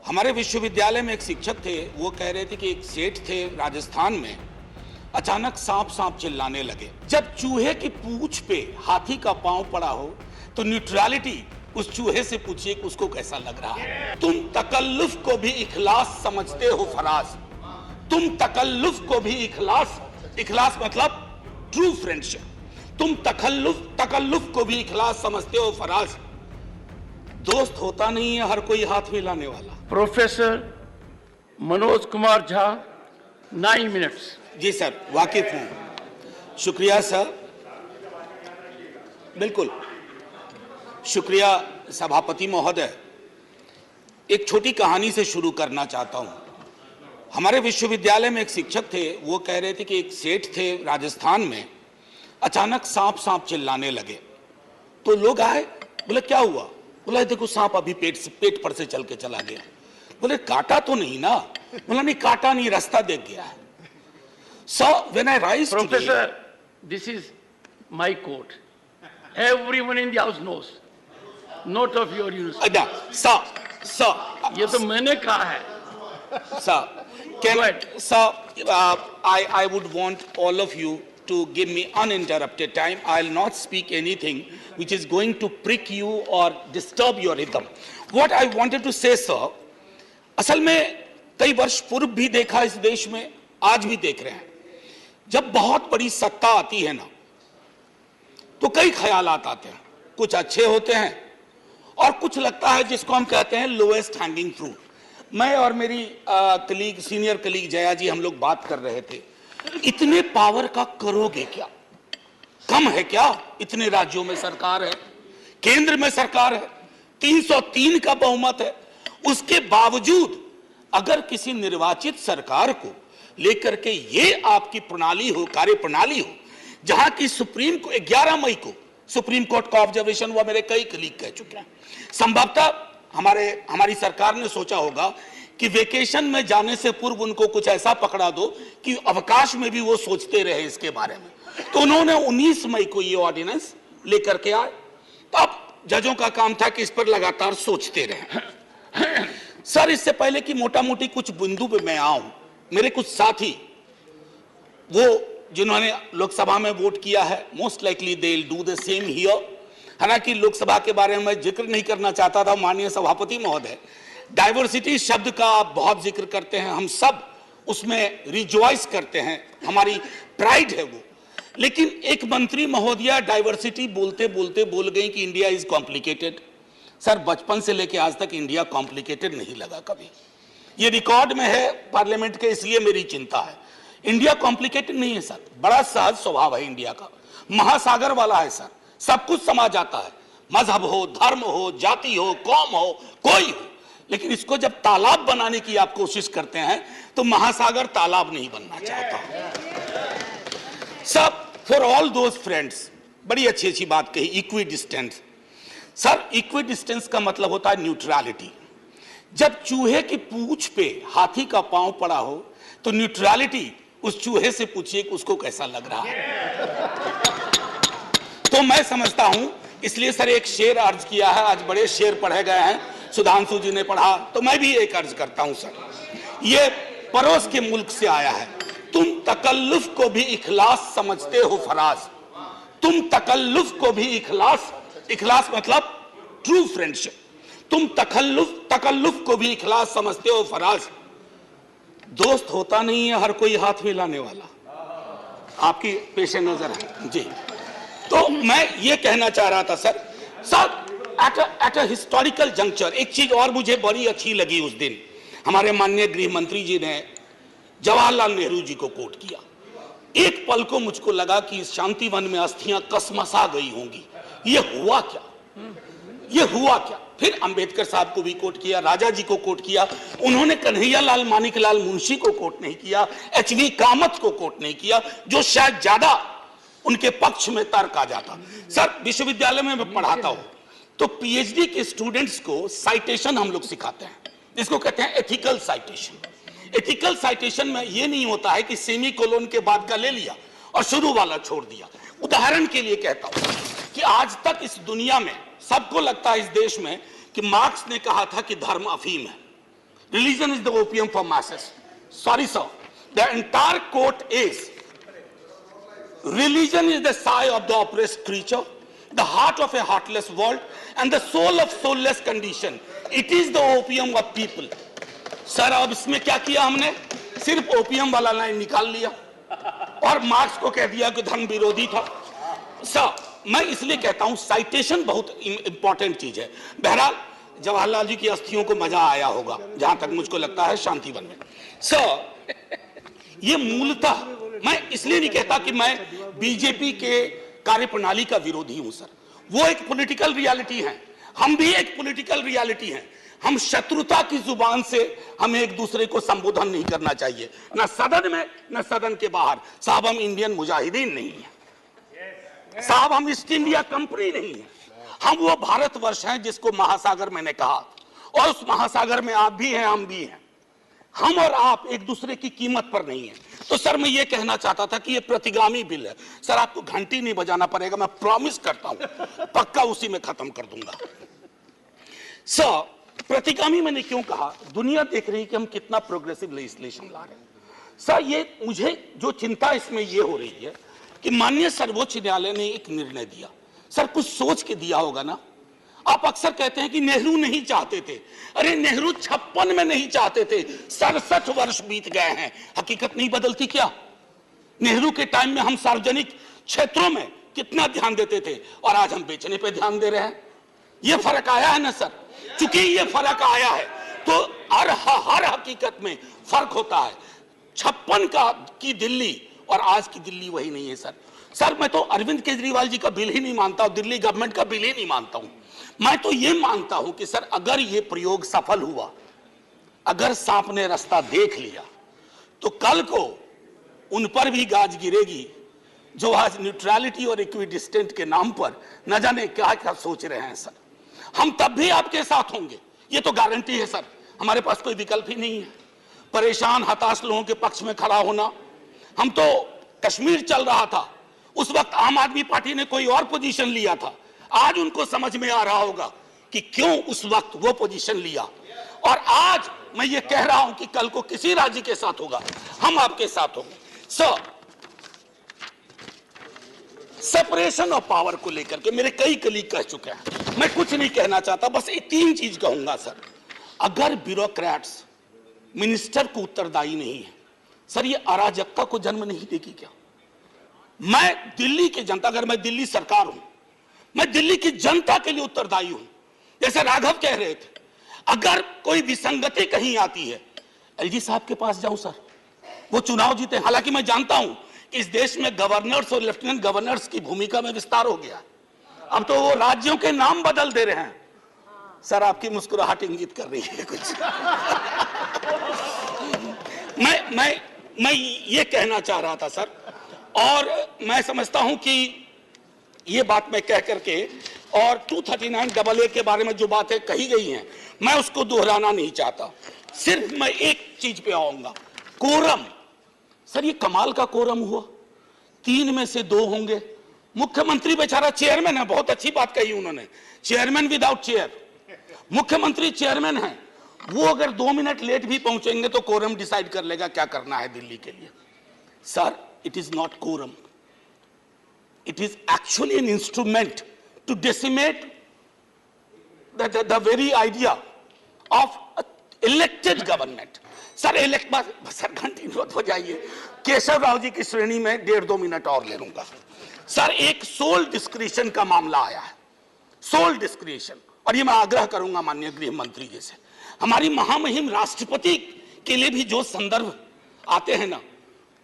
हमारे विश्वविद्यालय में एक शिक्षक थे, वो कह रहे थे कि एक सेठ थे राजस्थान में, अचानक सांप सांप चिल्लाने लगे। जब चूहे की पूंछ पे हाथी का पांव पड़ा हो तो न्यूट्रलिटी उस चूहे से पूछिए कि उसको कैसा लग रहा है। तुम तकल्लुफ को भी इखलास समझते हो फराज, तुम तकल्लुफ को भी इखलास मतलब ट्रू फ्रेंडशिप, तुम तकल्लुफ को भी इखलास समझते हो फराज। दोस्त होता नहीं है हर कोई हाथ मिलाने वाला। Professor Manoj Kumar Jha 9 minutes. जी सर, वाकिफ हूं। शुक्रिया सर, बिल्कुल शुक्रिया सभापति महोदय। एक छोटी कहानी से शुरू करना चाहता हूं। हमारे विश्वविद्यालय में एक शिक्षक थे, वो कह रहे थे कि एक सेठ थे राजस्थान में, अचानक सांप सांप चिल्लाने लगे। तो लोग आए, बोले क्या हुआ? बोला देखो सांप अभी पेट पर से चल के चला गया। बोले काटा तो नहीं ना? बोला नहीं काटा नहीं, रास्ता देख गया है। So when I rise today, Professor, this is my court. Everyone in the house knows. Note of your university. sir, ये तो मैंने कहा है. sir, Go ahead. sir, I would want all of you to give me uninterrupted time. I'll not speak anything which is going to prick you or disturb your rhythm. What I wanted to say, sir, असल में कई वर्ष पूर्व भी देखा इस देश में, आज भी देख रहे हैं। जब बहुत बड़ी सत्ता आती है ना, तो कई ख्यालात आते हैं। कुछ अच्छे होते हैं और कुछ लगता है जिसको हम कहते हैं लोएस्ट हैंगिंग फ्रूट। मैं और मेरी सीनियर कलीग जया जी, हम लोग बात कर रहे थे, इतने पावर का करोगे क्या? कम है क्या? इतने राज्यों में सरकार है, केंद्र में सरकार है, 303 का बहुमत है। उसके बावजूद अगर किसी निर्वाचित सरकार को लेकर के ये आपकी प्रणाली हो, कार्य प्रणाली हो, जहां की सुप्रीम को 11 मई को सुप्रीम कोर्ट का ऑब्जर्वेशन हुआ, मेरे कई कलीग कह चुके हैं। संभवतः हमारी सरकार ने सोचा होगा कि वेकेशन में जाने से पूर्व उनको कुछ ऐसा पकड़ा दो कि अवकाश में भी वो सोचते रहे इसके बारे में। तो उन्होंने 19 मई को ये ऑर्डिनेंस लेकर के आए। तो अब जजों का काम था कि इस पर लगातार सोचते रहे। सर, इससे पहले कि मोटा मोटी कुछ बिंदु पे मैं आऊं, मेरे कुछ साथी वो जिन्होंने लोकसभा में वोट किया है, most likely they will do the same here. हालांकि लोकसभा के बारे में मैं जिक्र नहीं करना चाहता था, माननीय सभापति महोदय, डाइवर्सिटी शब्द का आप बहुत जिक्र करते हैं, हम सब उसमें रिजॉइस करते हैं, हमारी प्राइड है वो। लेकिन एक मंत्री महोदया डाइवर्सिटी बोलते बोलते बोल गई कि इंडिया इज कॉम्प्लिकेटेड। सर, बचपन से लेकर आज तक इंडिया कॉम्प्लिकेटेड नहीं लगा कभी। ये रिकॉर्ड में है पार्लियामेंट के, इसलिए मेरी चिंता है। इंडिया कॉम्प्लिकेटेड नहीं है सर, बड़ा सहज स्वभाव है इंडिया का, महासागर वाला है सर, सब कुछ समा जाता है, मजहब हो, धर्म हो, जाति हो, कौम हो, कोई हो। लेकिन इसको जब तालाब बनाने की आप कोशिश करते हैं तो महासागर तालाब नहीं बनना चाहता। सब फॉर ऑल दोज फ्रेंड्स, बड़ी अच्छी अच्छी बात कही, equi distance. Sir, equi distance का मतलब होता है न्यूट्रलिटी। जब चूहे की पूंछ पे हाथी का पांव पड़ा हो तो न्यूट्रलिटी उस चूहे से पूछिए कि उसको कैसा लग रहा है। तो मैं समझता हूं, इसलिए सर एक शेर अर्ज किया है, आज बड़े शेर पढ़े गए हैं, सुधांशु जी ने पढ़ा, तो मैं भी एक अर्ज करता हूं सर। ये पड़ोस के मुल्क से आया है। तुम तकल्लुफ को भी इखलास समझते हो फराज, तुम तकल्लुफ को भी इखलास मतलब ट्रू फ्रेंडशिप, तुम तकल्लुफ को भी इखलास समझते हो फराज। दोस्त होता नहीं है हर कोई हाथ मिलाने वाला, आपकी पेशे नजर है जी। तो मैं ये कहना चाह रहा था sir, at a historical juncture एक चीज और मुझे बड़ी अच्छी लगी। उस दिन हमारे माननीय गृह मंत्री जी ने जवाहरलाल नेहरू जी को कोट किया। एक पल को मुझको लगा कि शांति वन में अस्थियां कसमसा गई होंगी। ये हुआ क्या? ये हुआ क्या? फिर अंबेडकर साहब को भी कोट किया, राजा जी को कोट किया, उन्होंने कन्हैयालाल मानिकलाल मुंशी को कोट नहीं किया, एचवी कामत को कोट नहीं किया, जो शायद ज्यादा उनके पक्ष में तर्क आ जाता। सर, विश्वविद्यालय में मैं पढ़ाता हूं तो पीएचडी के स्टूडेंट्स को साइटेशन हम लोग सिखाते हैं, इसको कहते हैं एथिकल साइटेशन। एथिकल साइटेशन में यह नहीं होता है कि सेमी कोलोन के बाद का ले लिया और शुरू वाला छोड़ दिया। उदाहरण के लिए कहता हूं कि आज तक इस दुनिया में सबको लगता है इस देश में कि मार्क्स ने कहा था कि धर्म अफीम है, Religion is the opium for masses. Sorry, sir. The entire quote is, religion is the sigh of the oppressed creature, the heart of a heartless world, and the soul of soulless condition. It is the opium of people. Sir अब इसमें क्या किया हमने? सिर्फ opium वाला line निकाल लिया और मार्क्स को कह दिया कि धर्म विरोधी था। सर मैं इसलिए कहता हूं साइटेशन बहुत इंपॉर्टेंट चीज है। बहरहाल जवाहरलाल जी की अस्थियों को मजा आया होगा, जहां तक मुझको लगता है शांतिवन में। सर ये मूलतः मैं इसलिए नहीं कहता कि मैं बीजेपी के कार्यप्रणाली का विरोधी हूं सर, वो एक पॉलिटिकल रियलिटी है, हम भी एक पॉलिटिकल रियलिटी हैं। हम शत्रुता की जुबान से हमें एक दूसरे को संबोधन नहीं करना चाहिए, न सदन में न सदन के बाहर। साहब हम इंडियन मुजाहिदीन नहीं है साहब, हम ईस्ट इंडिया कंपनी नहीं है, हम वो भारतवर्ष हैं जिसको महासागर मैंने कहा, और उस महासागर में आप भी हैं हम भी हैं। हम और आप एक दूसरे की कीमत पर नहीं है। तो सर मैं ये कहना चाहता था कि ये प्रतिगामी बिल है सर, आपको घंटी नहीं बजाना पड़ेगा, मैं प्रॉमिस करता हूं पक्का उसी में खत्म कर दूंगा। सर प्रतिगामी मैंने क्यों कहा? दुनिया देख रही है कि हम कितना प्रोग्रेसिव लेजिस्लेशन ला रहे हैं। सर ये मुझे जो चिंता इसमें ये हो रही है कि माननीय सर्वोच्च न्यायालय ने एक निर्णय दिया, सर कुछ सोच के दिया होगा ना। आप अक्सर कहते हैं कि नेहरू नहीं चाहते थे, अरे नेहरू 56 में नहीं चाहते थे, 67 वर्ष बीत गए हैं, हकीकत नहीं बदलती क्या? नेहरू के टाइम में हम सार्वजनिक क्षेत्रों में कितना ध्यान देते थे और आज हम बेचने पे ध्यान दे रहे हैं। ये फर्क आया है ना सर। चूंकि ये फर्क आया है तो हर हकीकत में फर्क होता है। 56 की दिल्ली और आज की दिल्ली वही नहीं है सर। सर मैं तो अरविंद केजरीवाल जी का बिल ही नहीं मानता हूं, दिल्ली गवर्नमेंट का बिल ही नहीं मानता हूं। मैं तो ये मानता हूं कि सर अगर ये प्रयोग सफल हुआ, अगर सांप ने रास्ता देख लिया, तो कल को उन पर भी गाज गिरेगी जो आज न्यूट्रलिटी और इक्विडिस्टेंट के नाम पर न जाने क्या क्या सोच रहे हैं सर। हम तब भी आपके साथ होंगे, ये तो गारंटी है सर, हमारे पास कोई विकल्प ही नहीं है। परेशान हताश लोगों के पक्ष में खड़ा होना। हम तो कश्मीर चल रहा था, उस वक्त आम आदमी पार्टी ने कोई और पोजीशन लिया था, आज उनको समझ में आ रहा होगा कि क्यों उस वक्त वो पोजीशन लिया। और आज मैं ये कह रहा हूं कि कल को किसी राज्य के साथ होगा, हम आपके साथ होंगे। सर सेपरेशन ऑफ पावर को लेकर के मेरे कई कलीग कह चुके हैं, मैं कुछ नहीं कहना चाहता, बस एक 3 चीज कहूंगा सर। अगर ब्यूरोक्रेट्स मिनिस्टर को उत्तरदायी नहीं है सर, ये अराजकता को जन्म नहीं देगी क्या? मैं दिल्ली की जनता, अगर मैं दिल्ली सरकार हूं, मैं दिल्ली की जनता के लिए उत्तरदायी हूं। जैसे राघव कह रहे थे, अगर कोई विसंगति कहीं आती है, एलजी साहब के पास जाऊं सर, वो चुनाव जीते। हालांकि मैं जानता हूं इस देश में गवर्नर्स और लेफ्टिनेंट गवर्नर्स की भूमिका में विस्तार हो गया, अब तो वो राज्यों के नाम बदल दे रहे हैं। सर आपकी मुस्कुराहट इंगित कर रही है कुछ। मैं ये कहना चाह रहा था सर, और मैं समझता हूं कि ये बात मैं कह करके, और 239AA के बारे में जो बातें कही गई हैं मैं उसको दोहराना नहीं चाहता। सिर्फ मैं एक चीज पे आऊंगा, कोरम। सर ये कमाल का कोरम हुआ, 3 में से 2 होंगे। मुख्यमंत्री बेचारा चेयरमैन है, बहुत अच्छी बात कही उन्होंने, चेयरमैन विदाउट चेयर। मुख्यमंत्री चेयरमैन है, वो अगर 2 मिनट लेट भी पहुंचेंगे तो कोरम डिसाइड कर लेगा क्या करना है दिल्ली के लिए। Sir it is not quorum, it is actually an instrument to decimate the very idea of elected government. Sir sir घंटी मत हो जाइए, केशव राव जी की श्रेणी में 1.5-2 मिनट और ले लूंगा। सर एक सोल डिस्क्रिशन का मामला आया है, सोल डिस्क्रिशन, और ये मैं आग्रह करूंगा माननीय गृह मंत्री जी से, हमारी महामहिम राष्ट्रपति के लिए भी जो संदर्भ आते हैं ना,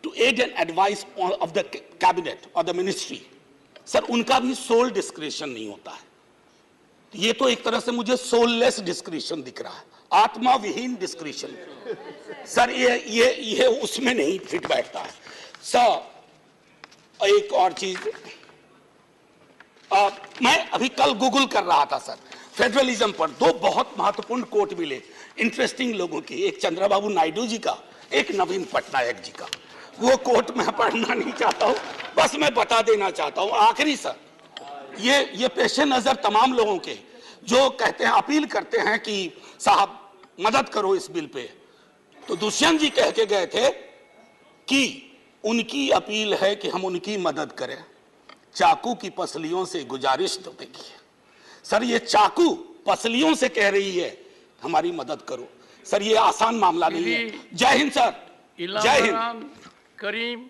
to aid and advice of the cabinet और द मिनिस्ट्री, सर उनका भी सोल डिस्क्रिशन नहीं होता है। ये तो एक तरह से मुझे सोललेस डिस्क्रिशन दिख रहा है, आत्मा विहीन डिस्क्रिशन। सर ये उसमें नहीं फिट बैठता है। सर एक और चीज, मैं अभी कल गूगल कर रहा था सर फेडरलिज्म पर, 2 बहुत महत्वपूर्ण कोट मिले इंटरेस्टिंग लोगों की, एक चंद्रबाबू नायडू जी का, एक नवीन पटनायक जी का। वो कोट मैं पढ़ना नहीं चाहता हूं, बस मैं बता देना चाहता हूं। आखिरी सर, ये पेशे नजर तमाम लोगों के जो कहते हैं, अपील करते हैं कि साहब मदद करो इस बिल पे। तो दुष्यंत जी कह के गए थे कि उनकी अपील है कि हम उनकी मदद करें। चाकू की पसलियों से गुजारिश तो देखिए सर, ये चाकू पसलियों से कह रही है हमारी मदद करो। सर ये आसान मामला नहीं है। जय हिंद सर, जय हिंद। करीम